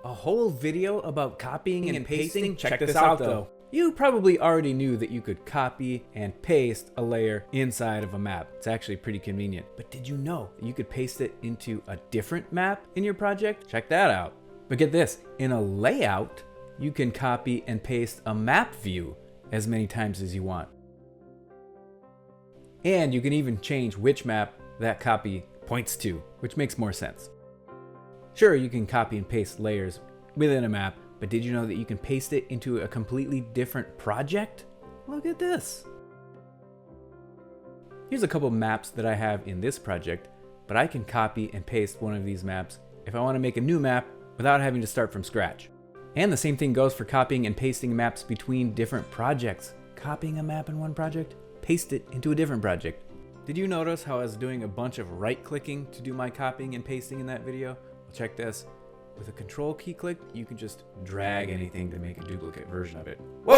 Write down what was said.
a whole video about copying and pasting? Check this out though. You probably already knew that you could copy and paste a layer inside of a map. It's actually pretty convenient. But did you know that you could paste it into a different map in your project? Check that out. But get this, in a layout, you can copy and paste a map view as many times as you want. And you can even change which map that copy points to, which makes more sense. Sure, you can copy and paste layers within a map, but did you know that you can paste it into a completely different project? Look at this. Here's a couple maps that I have in this project, but I can copy and paste one of these maps if I want to make a new map without having to start from scratch. And the same thing goes for copying and pasting maps between different projects. Copying a map in one project, paste it into a different project. Did you notice how I was doing a bunch of right-clicking to do my copying and pasting in that video? Well, check this. With a control key click, you can just drag anything to make a duplicate version of it. Whoa!